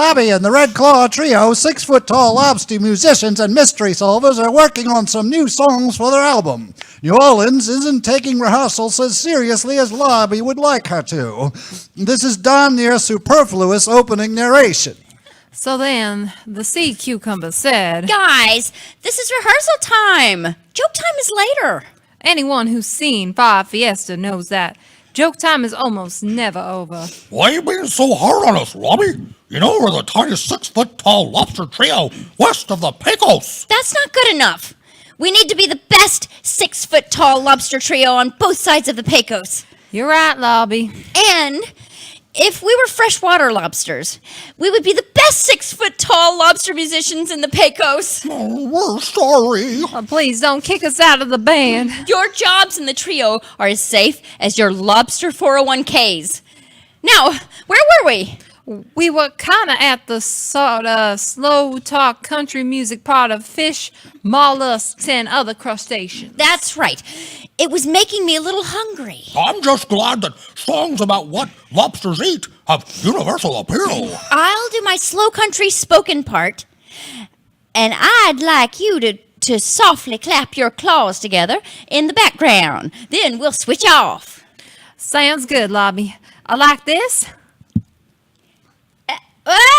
Lobby and the Red Claw Trio, 6-foot-tall lobster musicians and mystery solvers, are working on some new songs for their album. New Orleans isn't taking rehearsals as seriously as Lobby would like her to. This is darn near superfluous opening narration. So then, the sea cucumber said, Guys, this is rehearsal time. Joke time is later. Anyone who's seen Fiesta knows that joke time is almost never over. Why are you being so hard on us, Robbie? You know we're the tiniest 6-foot-tall lobster trio west of the Pecos. That's not good enough. We need to be the best 6-foot-tall lobster trio on both sides of the Pecos. You're right, Lobby. And if we were freshwater lobsters, we would be the best 6-foot-tall lobster musicians in the Pecos. Oh, we're sorry. Oh, please don't kick us out of the band. Your jobs in the trio are as safe as your lobster 401ks. Now, where were we? We were kind of at the sort of slow talk country music part of fish, mollusks, and other crustaceans. That's right. It was making me a little hungry. I'm just glad that songs about what lobsters eat have universal appeal. I'll do my slow country spoken part, and I'd like you to softly clap your claws together in the background. Then we'll switch off. Sounds good, Lobby. I like this.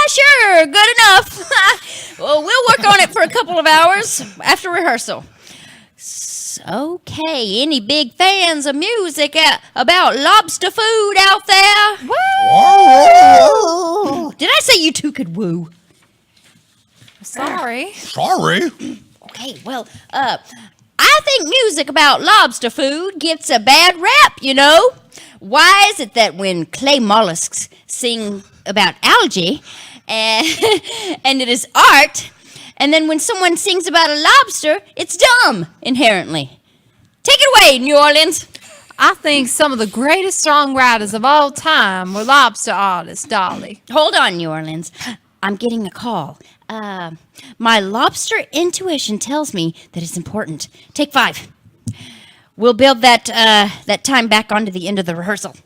Sure, good enough. Well, we'll work on it for a couple of hours after rehearsal. Okay, any big fans of music about lobster food out there? Woo! Did I say you two could woo? Sorry. Sorry. Okay, well, I think music about lobster food gets a bad rap, you know. Why is it that when clay mollusks sing about algae, and it is art, and then when someone sings about a lobster, it's dumb, inherently? Take it away, New Orleans. I think some of the greatest songwriters of all time were lobster artists, Dolly. Hold on, New Orleans. I'm getting a call. My lobster intuition tells me that it's important. Take 5. We'll build that time back onto the end of the rehearsal.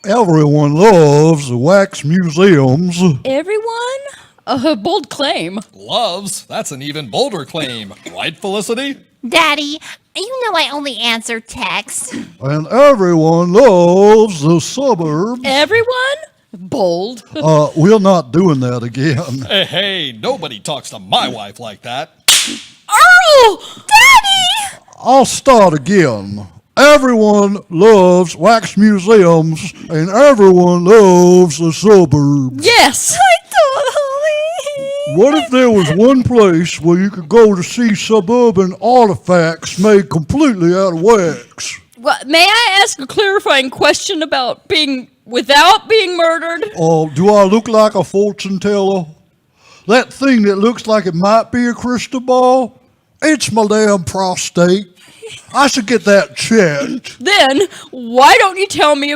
Everyone loves the wax museums. Everyone? Bold claim. Loves? That's an even bolder claim. Right, Felicity? Daddy, you know I only answer text. And everyone loves the suburbs. Everyone? Bold. We're not doing that again. Hey, nobody talks to my wife like that. Earl! Daddy! I'll start again. Everyone loves wax museums, and everyone loves the suburbs. Yes! What if there was one place where you could go to see suburban artifacts made completely out of wax? Well, may I ask a clarifying question about without being murdered? Do I look like a fortune teller? That thing that looks like it might be a crystal ball? It's my damn prostate. I should get that checked. Then, why don't you tell me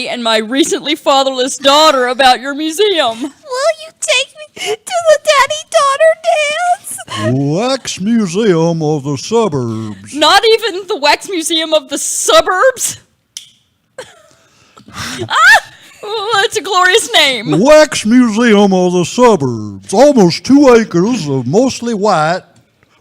and my recently fatherless daughter about your museum? Will you take me to the daddy-daughter dance? Wax Museum of the Suburbs. Not even the Wax Museum of the Suburbs? That's a glorious name. Wax Museum of the Suburbs. Almost 2 acres of mostly white,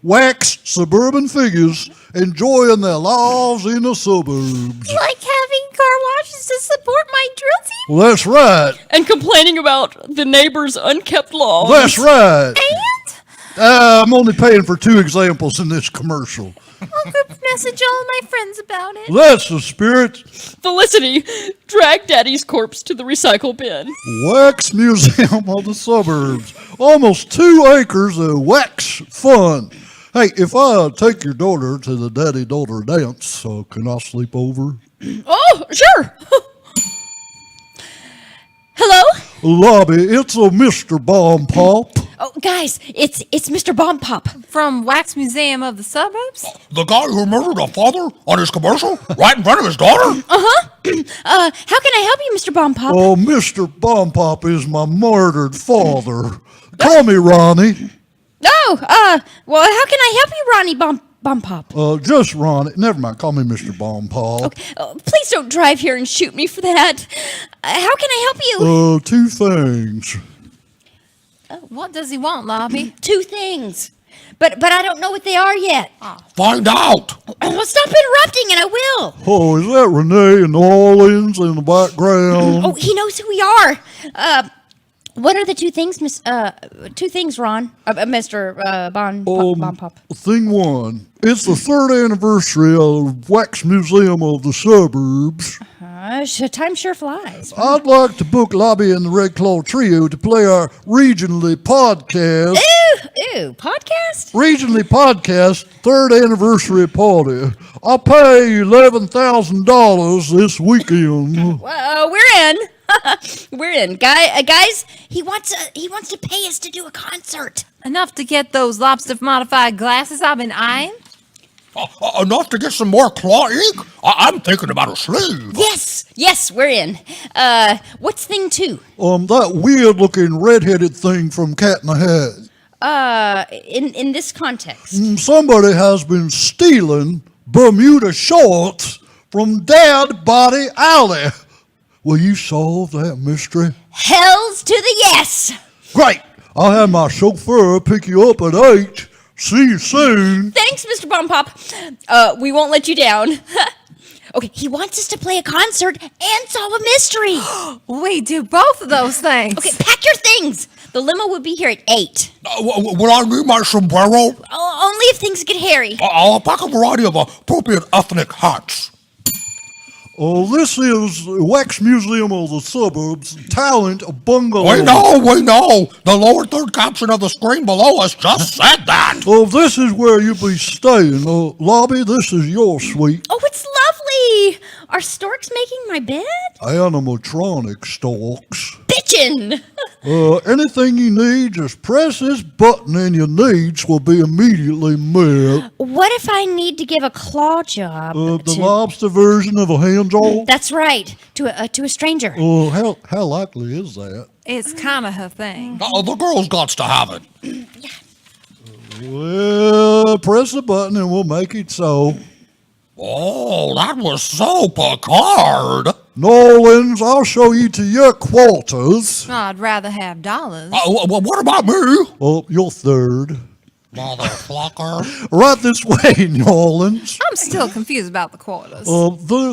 waxed suburban figures enjoying their lives in the suburbs. Like having car washes to support my drill team? Well, that's right. And complaining about the neighbor's unkept lawns. That's right. And? I'm only paying for 2 examples in this commercial. I'll group message all my friends about it. That's the spirit. Felicity, drag Daddy's corpse to the recycle bin. Wax Museum of the Suburbs. Almost 2 acres of wax fun. Hey, if I take your daughter to the daddy-daughter dance, can I sleep over? Oh, sure. Hello? Lobby, it's a Mr. Bomb Pop. Oh, guys, it's Mr. Bomb Pop. From Wax Museum of the Suburbs? The guy who murdered a father on his commercial right in front of his daughter? How can I help you, Mr. Bomb Pop? Oh, Mr. Bomb Pop is my murdered father. Call me Ronnie. Oh, well, how can I help you, Ronnie Bomb Bomb Pop. Just Ron. Never mind. Call me Mr. Bomb Paul. Okay. Please don't drive here and shoot me for that. How can I help you? Two things. What does he want, Lobby? 2 things. But I don't know what they are yet. Find out. Well, stop interrupting and I will. Oh, is that Renee in New Orleans in the background? Oh, he knows who we are. What are the 2 things, 2 things, Ron? Mr. Bomb Pop. Thing 1. It's the 3rd anniversary of Wax Museum of the Suburbs. Time sure flies. I'd like to book Lobby and the Red Claw Trio to play our regionally podcast. Ooh, podcast? Regionally podcast 3rd anniversary party. I'll pay $11,000 this weekend. We're in. We're in. Guys, he wants to pay us to do a concert. Enough to get those lobster-modified glasses I've been eyeing? Enough to get some more claw ink? I'm thinking about a sleeve. Yes, we're in. What's thing 2? That weird-looking red-headed thing from Cat in the Hat. In this context. Somebody has been stealing Bermuda shorts from Dad Body Alley. Will you solve that mystery? Hells to the yes. Great. I'll have my chauffeur pick you up at 8. See you soon. Thanks, Mr. Bomb Pop. We won't let you down. Okay, he wants us to play a concert and solve a mystery. We do both of those things. Okay, pack your things. The limo will be here at 8. Will I need my sombrero? Only if things get hairy. I'll pack a variety of appropriate ethnic hats. This is Wax Museum of the Suburbs Talent Bungalow. We know. The lower third caption of the screen below us just said that. This is where you'll be staying. Lobby, this is your suite. Oh, it's lovely. Are storks making my bed? Animatronic storks. Bitchin'. Anything you need, just press this button and your needs will be immediately met. What if I need to give a claw job? The lobster version of a hands-on? That's right. To a stranger. How likely is that? It's kind of her thing. The girl's got to have it. Well, press the button and we'll make it so. Oh, that was so Picard. Nolans, I'll show you to your quarters. I'd rather have dollars. What about me? You're 3rd. Motherfucker. Right this way, Nolans. I'm still confused about the quarters.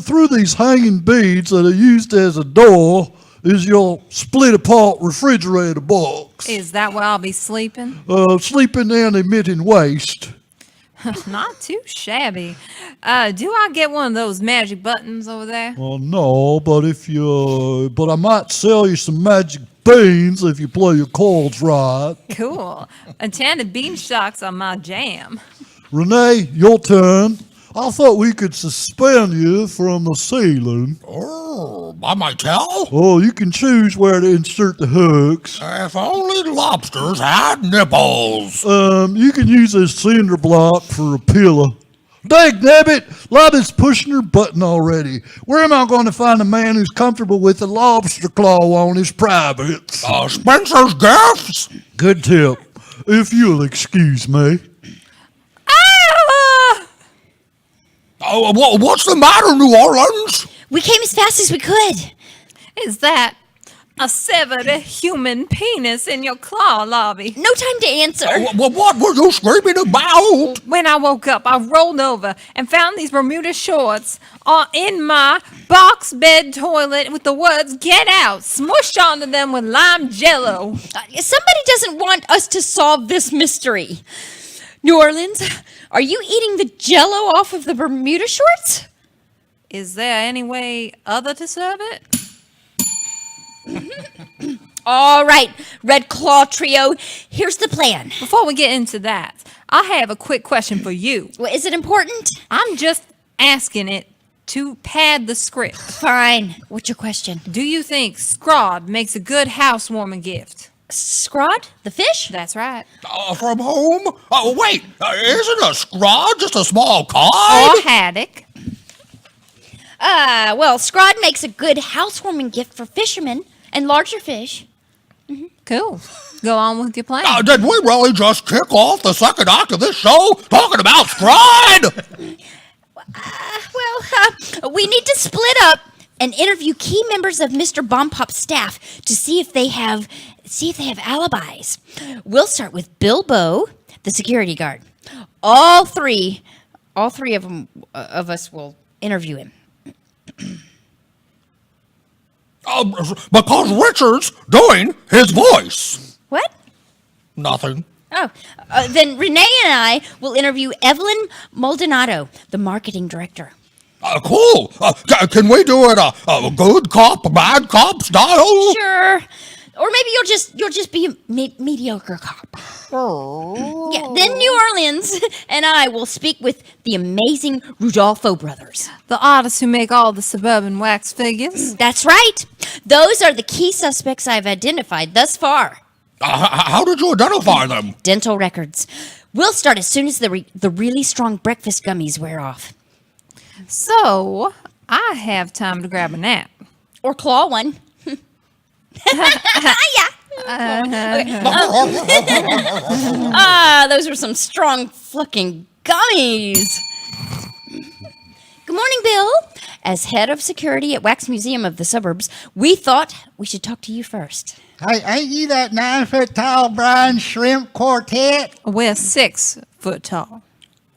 Through these hanging beads that are used as a door is your split-apart refrigerator box. Is that where I'll be sleeping? Sleeping and emitting waste. Not too shabby. Do I get one of those magic buttons over there? No, but I might sell you some magic beans if you play your chords right. Cool. Enchanted beanstalks are my jam. Renee, your turn. I thought we could suspend you from the ceiling. Oh, by my tail? You can choose where to insert the hooks. If only lobsters had nipples. You can use this cinder block for a pillow. Dagnabbit, Lobby's pushing her button already. Where am I going to find a man who's comfortable with a lobster claw on his privates? Spencer's Gifts? Good tip. If you'll excuse me. What's the matter, New Orleans? We came as fast as we could. Is that a severed human penis in your claw, Lobby? No time to answer. What were you screaming about? When I woke up, I rolled over and found these Bermuda shorts in my box bed toilet with the words "Get out" smushed onto them with lime jello. Somebody doesn't want us to solve this mystery. New Orleans, are you eating the jello off of the Bermuda shorts? Is there any way other to serve it? All right, Red Claw Trio, here's the plan. Before we get into that, I have a quick question for you. Well, is it important? I'm just asking it to pad the script. Fine. What's your question? Do you think scrod makes a good housewarming gift? Scrod? The fish? That's right. From whom? Wait, isn't a scrod just a small Or cod? haddock. Well, scrod makes a good housewarming gift for fishermen and larger fish. Cool. Go on with your plan. Did we really just kick off the second act of this show talking about Stride? We need to split up and interview key members of Mr. Bompop's staff to see if they have alibis. We'll start with Bilbo, the security guard. All three of us will interview him. Because Richard's doing his voice. What? Nothing. Oh, then Renee and I will interview Evelyn Maldonado, the marketing director. Cool. Can we do it a good cop, bad cop style? Sure. Or maybe you'll just be a mediocre cop. Oh. Yeah. Then New Orleans and I will speak with the amazing Rudolfo brothers. The artists who make all the suburban wax figures. That's right. Those are the key suspects I've identified thus far. How did you identify them? Dental records. We'll start as soon as the really strong breakfast gummies wear off. So, I have time to grab a nap. Or claw one. Those were some strong fucking gummies. Good morning, Bill. As head of security at Wax Museum of the Suburbs, we thought we should talk to you first. Hey, ain't you that 9-foot-tall brine shrimp quartet? We're 6 foot tall.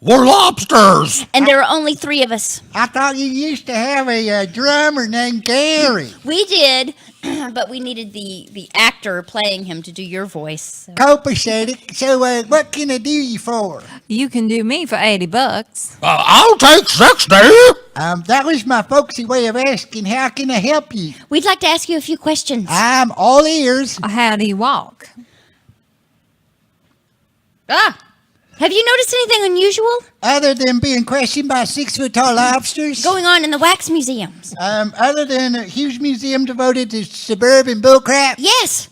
We're lobsters. And there are only 3 of us. I thought you used to have a drummer named Gary. We did, but we needed the actor playing him to do your voice. Copacetic. So, what can I do you for? You can do me for $80. I'll take 60. That was my folksy way of asking, how can I help you? We'd like to ask you a few questions. I'm all ears. How do you walk? Have you noticed anything unusual Other than being questioned by 6-foot-tall lobsters? going on in the wax museums? Other than a huge museum devoted to suburban bullcrap? Yes.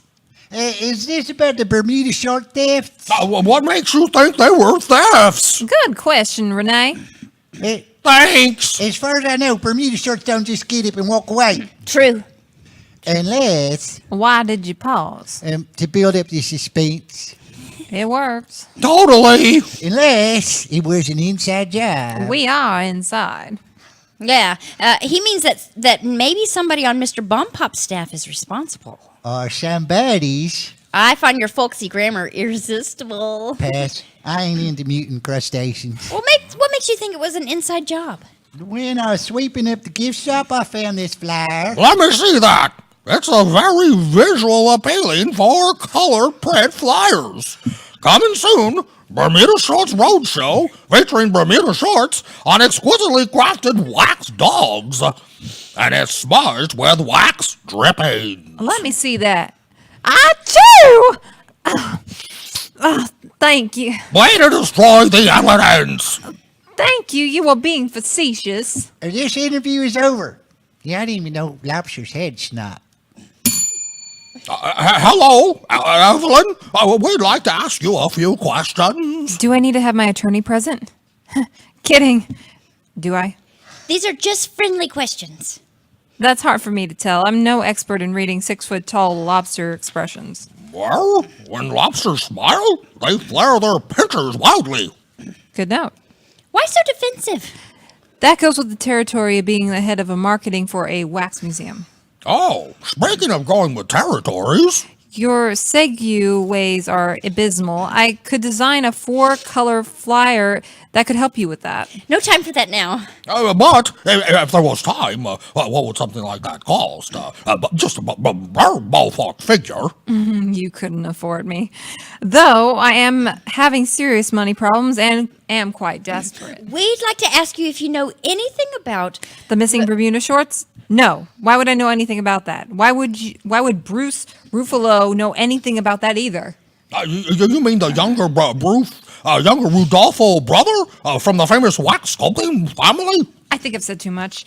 Is this about the Bermuda short thefts? What makes you think they were thefts? Good question, Renee. Thanks. As far as I know, Bermuda shorts don't just get up and walk away. True. Unless, Why did you pause? to build up the suspense. It works. Totally. Unless it was an inside job. We are inside. Yeah. He means that maybe somebody on Mr. Bompop's staff is responsible. Or somebody's. I find your folksy grammar irresistible. Pass. I ain't into mutant crustaceans. What makes you think it was an inside job? When I was sweeping up the gift shop, I found this flyer. Let me see that. It's a very visual appealing for colored print flyers. Coming soon, Bermuda Shorts Roadshow, featuring Bermuda Shorts on exquisitely crafted wax dogs. And it's smudged with wax dripping. Let me see that. Achoo! Thank you. Way to destroy the evidence. Thank you. You were being facetious. This interview is over. Yeah, I didn't even know lobsters had snot. Hello, Evelyn. We'd like to ask you a few questions. Do I need to have my attorney present? Kidding. Do I? These are just friendly questions. That's hard for me to tell. I'm no expert in reading 6-foot-tall lobster expressions. Well, when lobsters smile, they flare their pincers wildly. Good note. Why so defensive? That goes with the territory of being the head of a marketing for a wax museum. Oh, speaking of going with territories. Your segues are abysmal. I could design a 4-color flyer that could help you with that. No time for that now. But if there was time, what would something like that cost? Just a ballpark figure. You couldn't afford me. Though I am having serious money problems and am quite desperate. We'd like to ask you if you know anything about... The missing Bermuda shorts? No. Why would I know anything about that? Why would Bruce Ruffalo know anything about that either? You mean the younger younger Rudolfo brother from the famous wax sculpting family? I think I've said too much.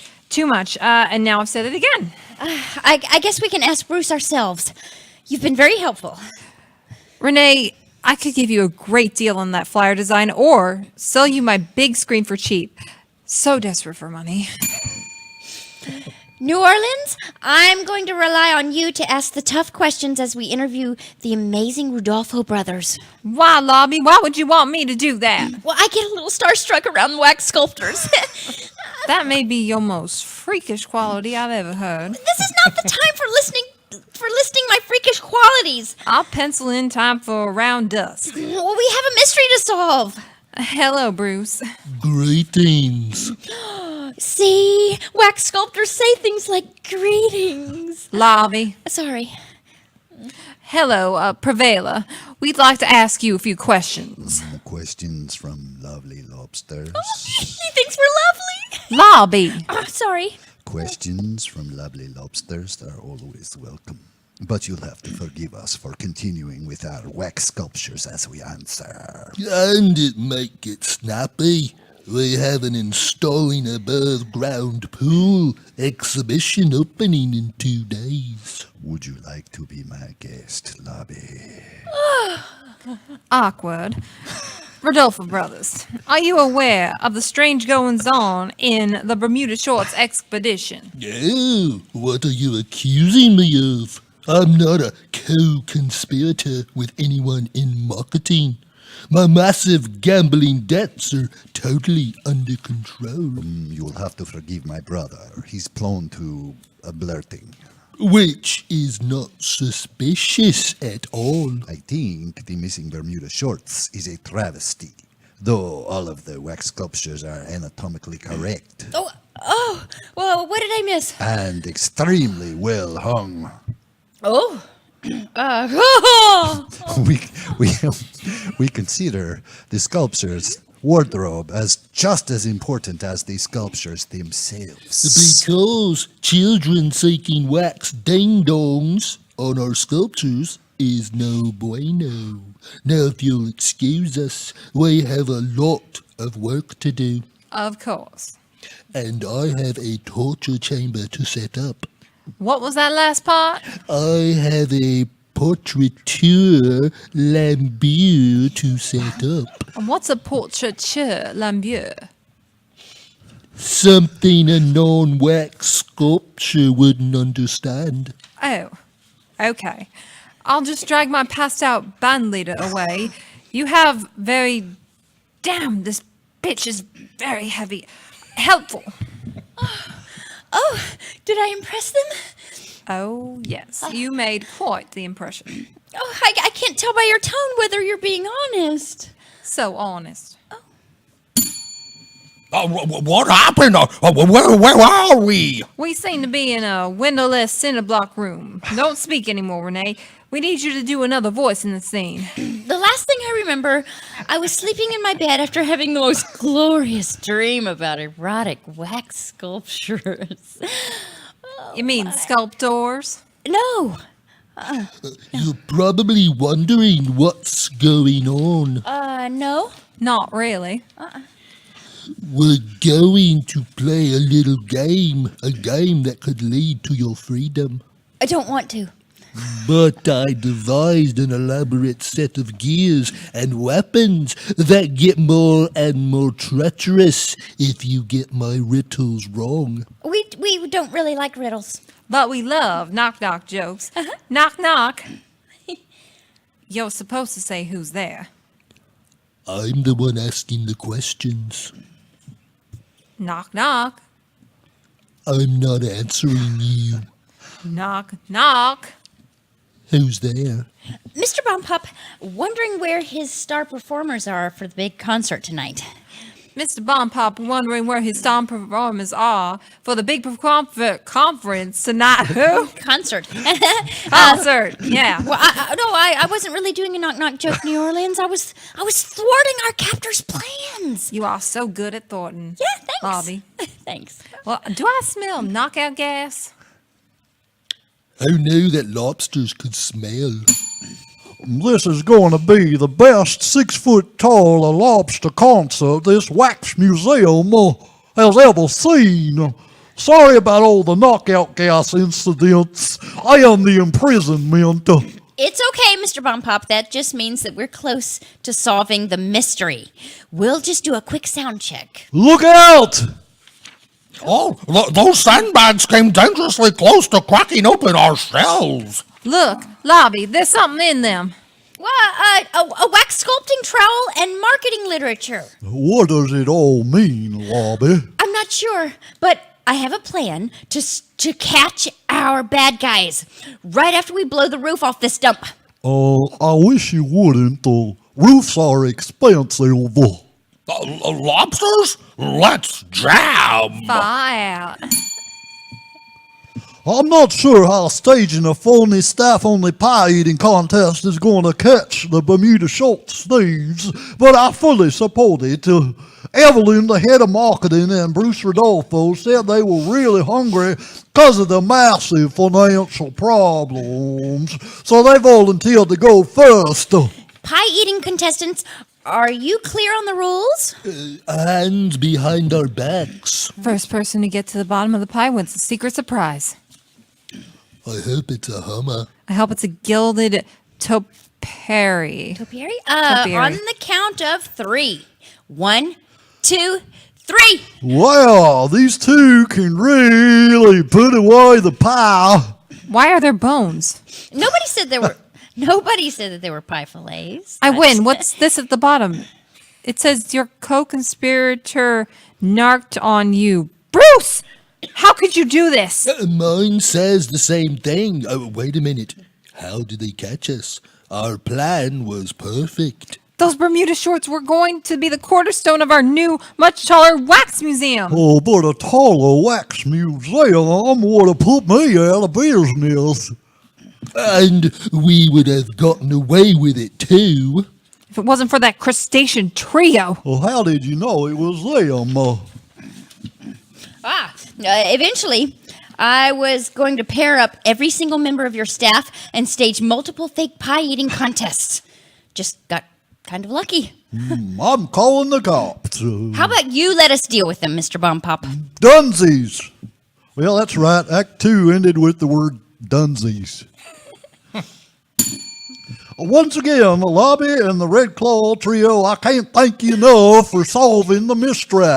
And now I've said it again. I guess we can ask Bruce ourselves. You've been very helpful. Renee, I could give you a great deal on that flyer design or sell you my big screen for cheap. So desperate for money. New Orleans, I'm going to rely on you to ask the tough questions as we interview the amazing Rudolfo brothers. Why, Lobby? Why would you want me to do that? Well, I get a little starstruck around the wax sculptors. That may be your most freakish quality I've ever heard. This is not the time for listing my freakish qualities. I'll pencil in time for around dusk. Well, we have a mystery to solve. Hello, Bruce. Greetings. See, wax sculptors say things like greetings. Lobby. Sorry. Hello, Prevailer. We'd like to ask you a few questions. Questions from lovely lobsters. He thinks we're lovely. Lobby. Sorry. Questions from lovely lobsters are always welcome. But you'll have to forgive us for continuing with our wax sculptures as we answer. And it might get snappy. We have an installing above ground pool exhibition opening in 2 days. Would you like to be my guest, Lobby? Awkward. Rodolfo Brothers, are you aware of the strange goings-on in the Bermuda Shorts expedition? Oh, what are you accusing me of? I'm not a co-conspirator with anyone in marketing. My massive gambling debts are totally under control. You'll have to forgive my brother. He's prone to blurting. Which is not suspicious at all. I think the missing Bermuda shorts is a travesty, though all of the wax sculptures are anatomically correct Oh, well, what did I miss? and extremely well hung. Oh. We consider the sculptures' wardrobe as just as important as the sculptures themselves. Because children seeking wax ding-dongs on our sculptures is no bueno. Now, if you'll excuse us, we have a lot of work to do. Of course. And I have a torture chamber to set up. What was that last part? I have a portraiture lambeau to set up. And what's a portraiture lambeau? Something a non-wax sculpture wouldn't understand. Oh, okay. I'll just drag my passed-out band leader away. You have very... Damn, this bitch is very heavy. Helpful. Oh, did I impress them? Oh, yes. You made quite the impression. Oh, I can't tell by your tone whether you're being honest. So honest. What happened? Where are we? We seem to be in a windowless cinder block room. Don't speak anymore, Renee. We need you to do another voice in the scene. The last thing I remember, I was sleeping in my bed after having the most glorious dream about erotic wax sculptures. You mean sculptors? No. You're probably wondering what's going on. No. Not really. We're going to play a little game, a game that could lead to your freedom. I don't want to. But I devised an elaborate set of gears and weapons that get more and more treacherous if you get my riddles wrong. We don't really like riddles. But we love knock-knock jokes. Knock, knock. You're supposed to say who's there. I'm the one asking the questions. Knock, knock. I'm not answering you. Knock, knock. Who's there? Mr. Bompop, wondering where his star performers are for the big concert tonight. Mr. Bompop wondering where his star performers are for the big conference tonight. Who? Concert. Concert, yeah. Well, I wasn't really doing a knock-knock joke, New Orleans. I was thwarting our captor's plans. You are so good at Thornton. Yeah, thanks. Bobby. Thanks. Well, do I smell knockout gas? Who knew that lobsters could smell? This is going to be the best 6-foot-tall lobster concert this wax museum has ever seen. Sorry about all the knockout gas incidents and the imprisonment. It's okay, Mr. Bompop. That just means that we're close to solving the mystery. We'll just do a quick sound check. Look out! Oh, those sandbags came dangerously close to cracking open our shells. Look, Lobby, there's something in them. Well, a wax sculpting trowel and marketing literature. What does it all mean, Lobby? I'm not sure, but I have a plan to catch our bad guys right after we blow the roof off this dump. I wish you wouldn't. Roofs are expensive. Lobsters? Let's jam. Fire. I'm not sure how staging a phony staff-only pie-eating contest is going to catch the Bermuda Schultz thieves, but I fully support it. Evelyn, the head of marketing, and Bruce Rodolfo said they were really hungry because of the massive financial problems, so they volunteered to go first. Pie-eating contestants, are you clear on the rules? Hands behind our backs. First person to get to the bottom of the pie wins the secret surprise. I hope it's a Hummer. I hope it's a gilded topiary. Topiary? Topiary. On the count of 3. 1, 2, 3. Wow, these two can really put away the pie. Why are there bones? Nobody said there were. Nobody said that there were pie fillets. I win. What's this at the bottom? It says your co-conspirator narked on you. Bruce! How could you do this? Mine says the same thing. Oh, wait a minute. How did they catch us? Our plan was perfect. Those Bermuda shorts were going to be the cornerstone of our new, much taller wax museum. Oh, but a taller wax museum would have put me out of business. And we would have gotten away with it, too. If it wasn't for that crustacean trio. Well, how did you know it was them? Eventually, I was going to pair up every single member of your staff and stage multiple fake pie-eating contests. Just got kind of lucky. I'm calling the cops. How about you let us deal with them, Mr. Bompop? Dunsies. Well, that's right. Act 2 ended with the word Dunsies. Once again, the Lobby and the Red Claw Trio, I can't thank you enough for solving the mystery.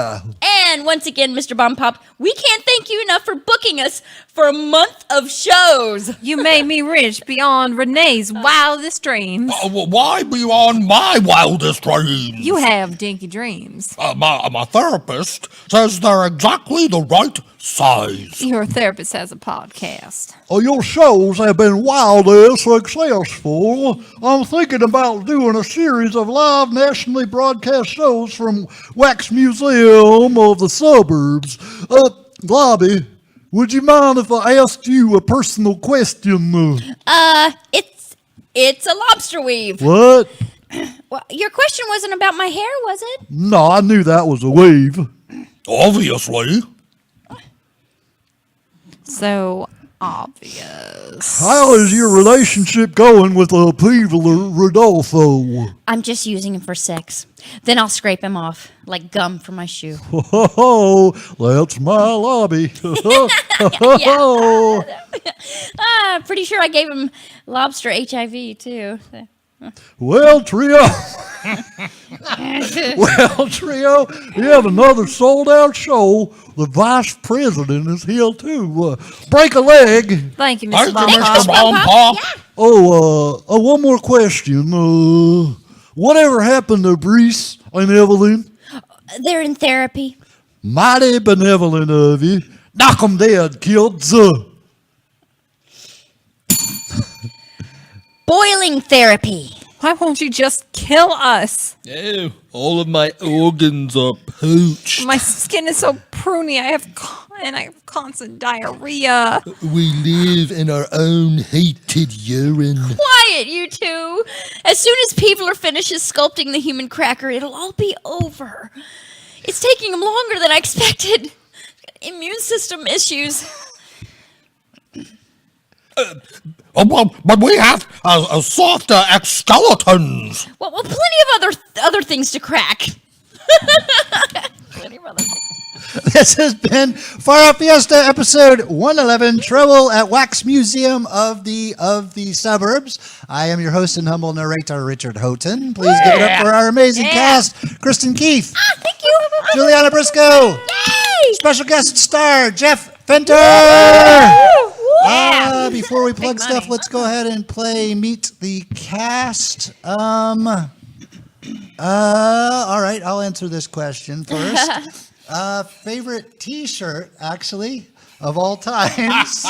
And once again, Mr. Bompop, we can't thank you enough for booking us for a month of shows. You made me rich beyond Renee's wildest dreams. Why beyond my wildest dreams? You have dinky dreams. My therapist says they're exactly the right size. Your therapist has a podcast. Your shows have been wildly successful. I'm thinking about doing a series of live nationally broadcast shows from Wax Museum of the Suburbs. Lobby, would you mind if I asked you a personal question? It's a lobster weave. What? Well, your question wasn't about my hair, was it? No, I knew that was a weave. Obviously. So obvious. How is your relationship going with Peeble Rodolfo? I'm just using him for sex. Then I'll scrape him off like gum from my shoe. Oh, that's my Lobby. Pretty sure I gave him lobster HIV too. Well, Trio, we have another sold-out show. The vice president is here, too. Break a leg. Thank you, Mr. Thank you, Mr. Bompop. Bompop. One more question. Whatever happened to Bruce and Evelyn? They're in therapy. Mighty benevolent of you. Knock 'em dead, kids. Boiling therapy. Why won't you just kill us? Oh, all of my organs are poached. My skin is so pruny. I have constant diarrhea. We live in our own hated urine. Quiet, you two. As soon as Peeble finishes sculpting the human cracker, it'll all be over. It's taking him longer than I expected. Immune system issues. But we have softer skeletons. Well, plenty of other things to crack. Plenty of other things. This has been Fire Fiesta episode 111, Trouble at Wax Museum of the Suburbs. I am your host and humble narrator, Richard Houghton. Please give it up for our amazing cast, Kristin Keith, Thank you. JuliAnna Briscoe, Yay! Special guest star, Jeff Fenter. Before we plug stuff, money. let's go ahead and play Meet the Cast. All right, I'll answer this question first. Favorite T-shirt, actually, of all times.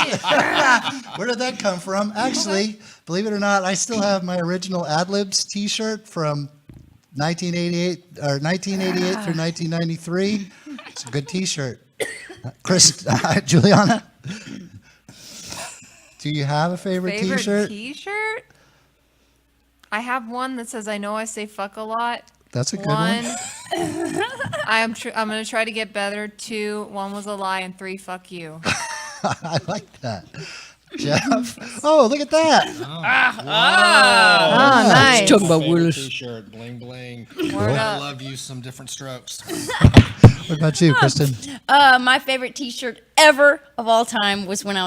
Where did that come from? Actually, believe it or not, I still have my original Ad-Libs T-shirt from 1988 through 1993. It's a good T-shirt. JuliAnna, do you have a favorite T-shirt? T-shirt? I have one that says "I know I say fuck a lot." That's a good one. I'm going to try to get better. 2, 1 was a lie, and 3, fuck you. I like that. Jeff? Oh, look at that. Oh, nice. Talking about Favorite Willis. T-shirt, bling bling. Word I up. love you. Some different strokes. What about you, Kristin? My favorite T-shirt ever of all time was when it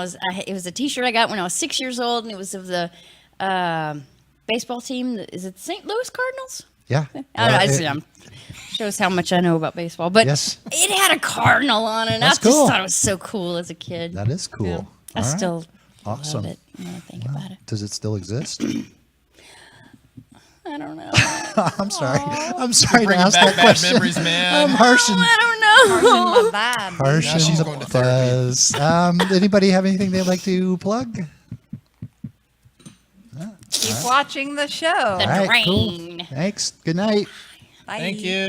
was a T-shirt I got when I was 6 years old, and it was of the baseball team. Is it St. Louis Cardinals? Yeah. I don't know. Shows how much I know about baseball. But Yes. it had a cardinal on it, and That's I just cool. thought it was so cool as a kid. That is cool. I All right. still Awesome. love it when I think about it. Does it still exist? I don't know. I'm sorry. I'm sorry to Bringing ask back that bad question. memories, man. I'm harshing I don't know. My bad. harshing she's the going to therapy. buzz. Anybody have anything they'd like to plug? Keep watching the show. The All right, cool. drain. Thanks. Good night. Bye. Thank you.